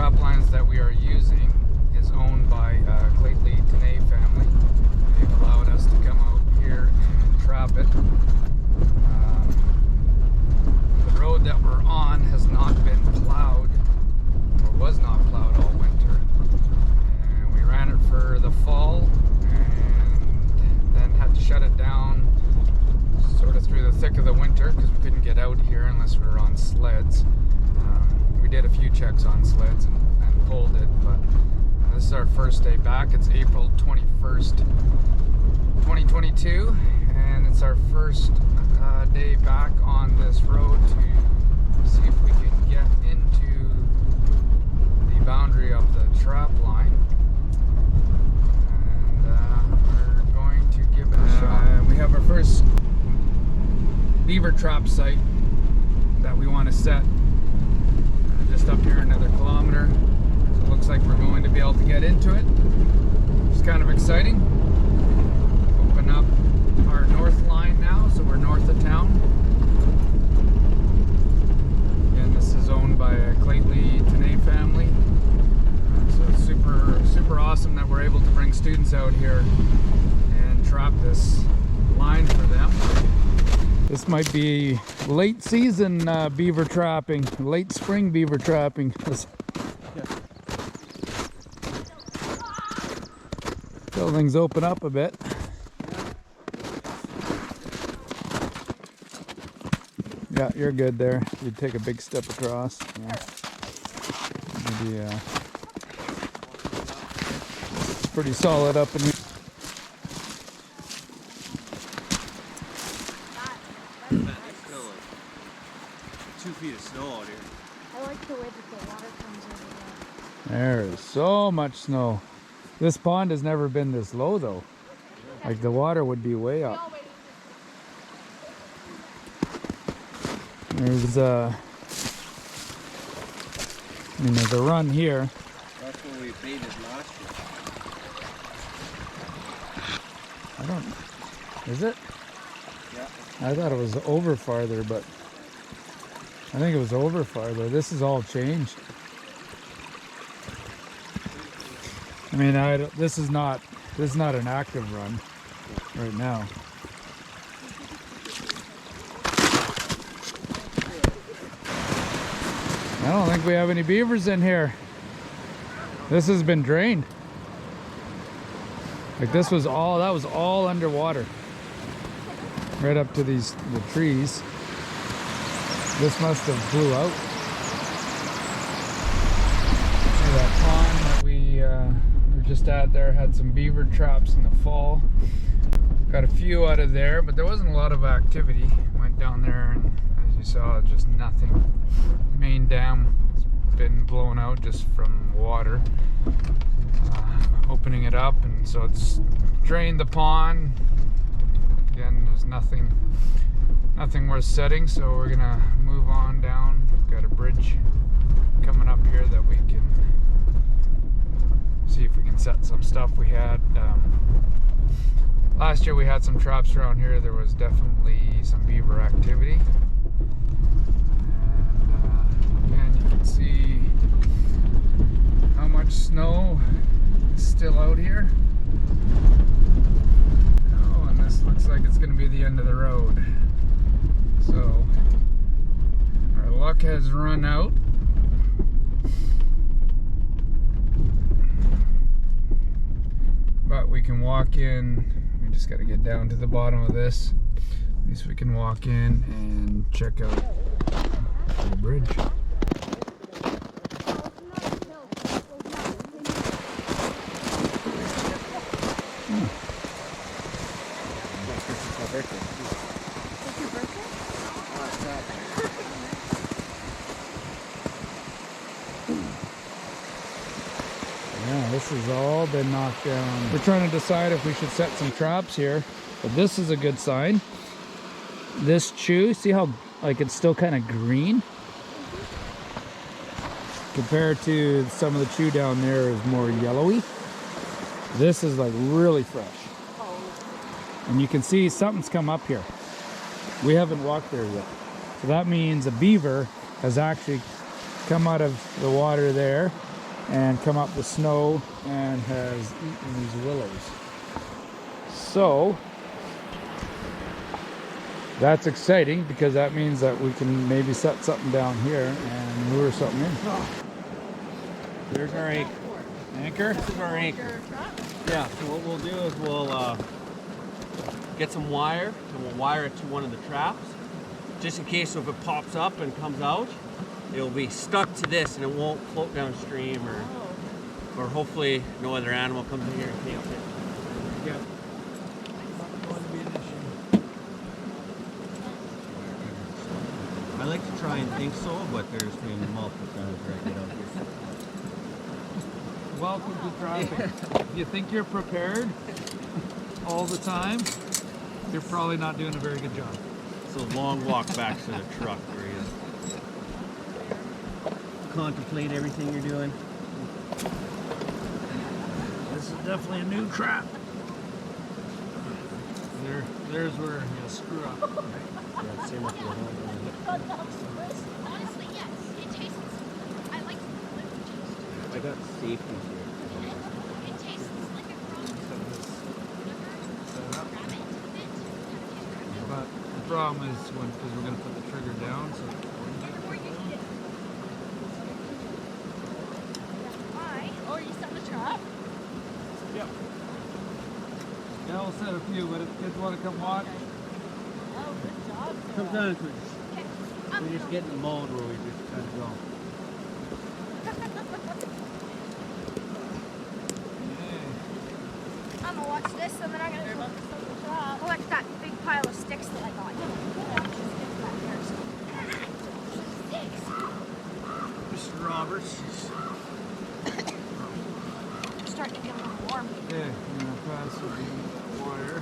trap lines that we are using is owned by Lheidli family. They've allowed us to come out here and trap it. The road that we're on has not been plowed, or was not plowed all winter. And we ran it for the fall and then had to shut it down sort of through the thick of the winter because we couldn't get out here unless we were on sleds. We did a few checks on sleds and pulled it, but this is our first day back. It's April 21st, 2022, and it's our first day back on this road to see if we can get into the boundary of the trap line. And we're going to give it a shot. We have our first beaver trap site that we want to set just up here another kilometer. So it looks like we're going to be able to get into it. It's kind of exciting. Open up our north line now, so we're north of town. Again, this is owned by a Lheidli family. So it's super awesome that we're able to bring students out here and trap this line for them. This might be late season beaver trapping, late spring beaver trapping. Till things open up a bit. Yeah, you're good there. You take a big step across. Yeah. Maybe, it's pretty solid up in here. 2 feet of snow out here. I like the way that the water comes over there. There's so much snow. This pond has never been this low though. Like the water would be way up. There's there's a run here. That's where we baited last year. Is it? Yeah. I thought it was over farther, but I think it was over farther. This is all changed. I mean, this is not an active run right now. I don't think we have any beavers in here. This has been drained. Like that was all underwater. Right up to the trees. This must have blew out. See, that pond that we were just at there had some beaver traps in the fall. Got a few out of there, but there wasn't a lot of activity. Went down there and as you saw, just nothing. Main dam has been blown out just from water. Opening it up, and so it's drained the pond. Again, there's nothing worth setting, so we're gonna move on down. We've got a bridge coming up here that we can see if we can set some stuff. We had last year we had some traps around here. There was definitely some beaver activity, and again you can see how much snow is still out here. Oh, and this looks like it's going to be the end of the road. So our luck has run out. But we can walk in. We just got to get down to the bottom of this. At least we can walk in and check out the bridge. Yeah, this has all been knocked down. We're trying to decide if we should set some traps here, but this is a good sign. This chew, see how like it's still kind of green? Compared to some of the chew down there is more yellowy. This is like really fresh. And you can see something's come up here. We haven't walked there yet. So that means a beaver has actually come out of the water there and come up the snow and has eaten these willows. So that's exciting because that means that we can maybe set something down here and lure something in. There's our anchor. Anchor? This is our anchor. Yeah, so what we'll do is we'll get some wire and we'll wire it to one of the traps. Just in case, so if it pops up and comes out, it'll be stuck to this and it won't float downstream, or hopefully no other animal comes in here and takes it. Yeah. I like to try and think so, but there's been multiple times where I get out here. Welcome to Trapline. If you think you're prepared all the time, you're probably not doing a very good job. So long walk back to the truck where you contemplate everything you're doing. This is definitely a new trap. There's where you screw up. Yeah, same with your hand. Honestly, yes. It tastes. I like the taste. I got safety here. It tastes like a rabbit. But the problem is because we're going to put the trigger down, so Before you eat it. Why? Oh, you set the trap? yeah, we'll set a few, but if kids want to come watch, Oh, good job. Sometimes we Okay. just get in the mode where we just kind of go. I'm gonna watch this and then I'm gonna go set the trap. Oh, look at that big pile of sticks that I got. Sticks. Mr. Roberts. I'm starting to get a little warm. okay, I'm going to pass the wire.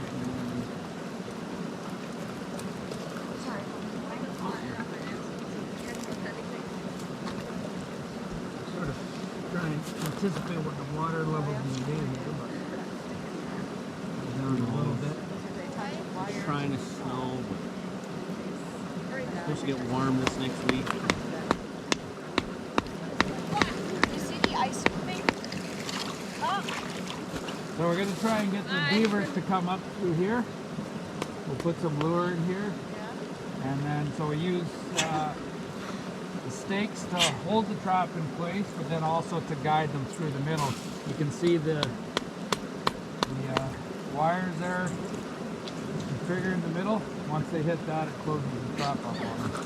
Sorry. Sort of trying to anticipate what the water level will be here, but down a little bit. Trying to snow, but supposed to get warm this next week. You see the ice moving? Oh, So we're going to try and get the beavers to come up through here. We'll put some lure in here. And then, so we use the stakes to hold the trap in place, but then also to guide them through the middle. You can see the wires there, the trigger in the middle. Once they hit that, it closes the trap up on them.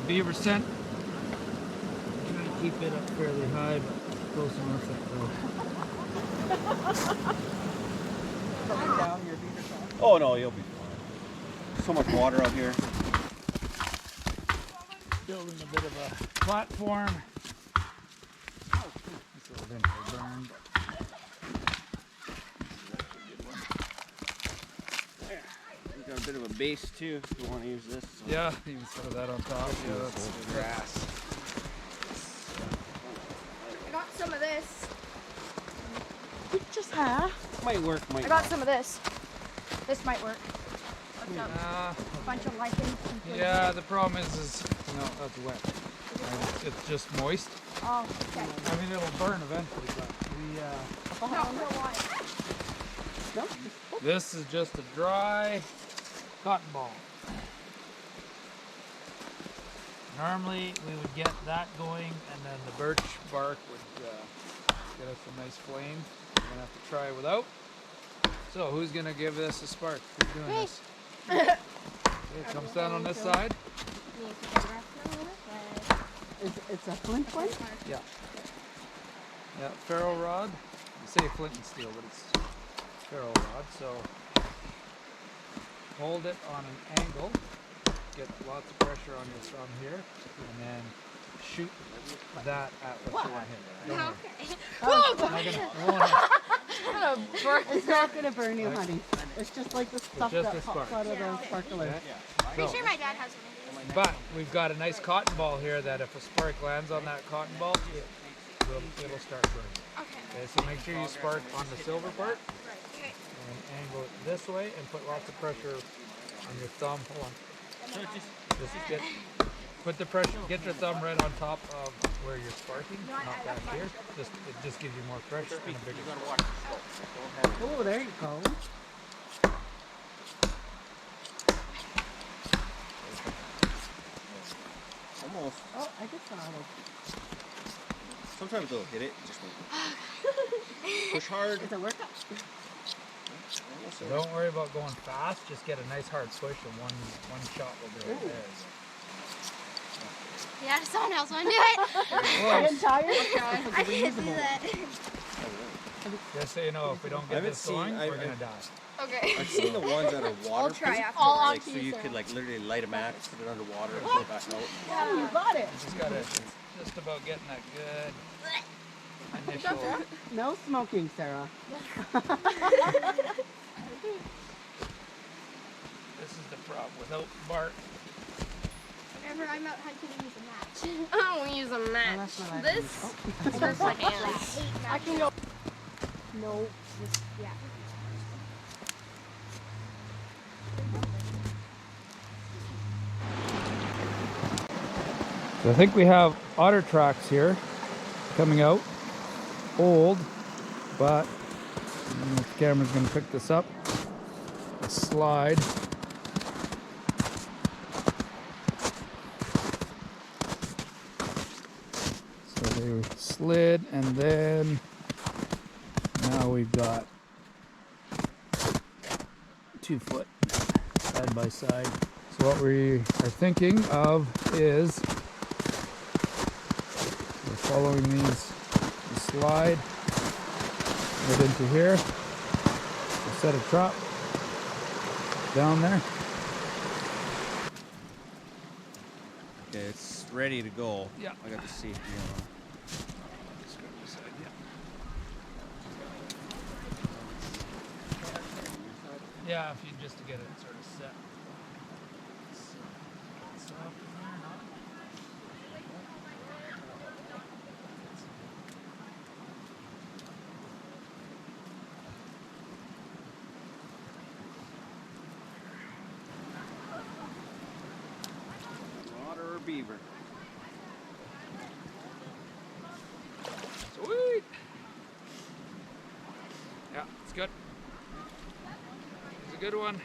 Beaver scent. Trying to keep it up fairly high, but close enough that Oh no, you'll be fine. So much water out here. building a bit of a platform. This will eventually burn, but We've got a bit of a base too if you want to use this. So. yeah, you can throw that on top. Yeah, that's grass. I got some of this. Just half. Might work, might I got not. some of this. This might work. A bunch of lichen. yeah, the problem is no, that's wet. It's just moist. Oh, okay. I mean, it'll burn eventually, but No, for a while. this is just a dry cotton ball. Normally, we would get that going, and then the birch bark would get us a nice flame. We're gonna have to try without. So, who's gonna give this a spark? Who's doing Me. this? Okay, come stand on this side. It's a flint one? Yeah. Yeah, ferro rod. You say flint and steel, but it's ferro rod. So hold it on an angle. Get lots of pressure on your thumb here, and then shoot that at what you want to hit. Don't worry. Okay. It won't hit. It's not going to burn you, honey. It's just like the stuff just that a pops spark. out of the sparkler. Okay. Pretty So, sure my dad has one of these. but we've got a nice cotton ball here that if a spark lands on that cotton ball, it'll start burning. Okay. Okay, so make sure you spark on the silver part Okay. and angle it this way and put lots of pressure on your thumb. Hold on. So just This is good. Put the pressure, get your thumb right on top of where you're sparking, not back here. It just gives you more pressure and a bigger. You gotta watch the slope. Oh, there you go. Almost. Oh, I just saw it. Sometimes they'll hit it. Just push hard. It's a workout. So don't worry about going fast. Just get a nice hard push, and one shot will do it. There you go. Yeah, someone else want to do it. Getting tired? I can't do that. Just so you know, if we don't get this going, we're gonna die. Okay. I've seen the ones that are I'll water. try after. Like, so you could like literally light a match, put it underwater, and pull it back out. Yeah, you got it. You just gotta, just about getting that good initial. No smoking, Sarah. This is the problem without Bart. Whenever I'm out hunting, we use a match. Oh, we use a match. that's what I This is for hands. I can go. No. Yeah. So I think we have otter tracks here coming out. Old, but I don't know if the camera's going to pick this up. A slide. So they slid, and then now we've got 2 foot side by side. So what we are thinking of is we're following these slide right into here. We'll set a trap down there. Okay, it's ready to go. Yeah. I got the safety on. Yeah, if you just to get it sort of set. It's up in there, no? Otter or beaver? Sweet! Yeah, it's good. It's a good one.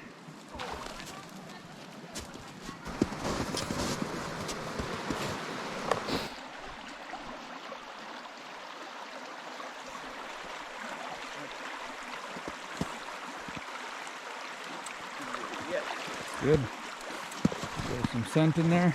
Good. There's some scent in there.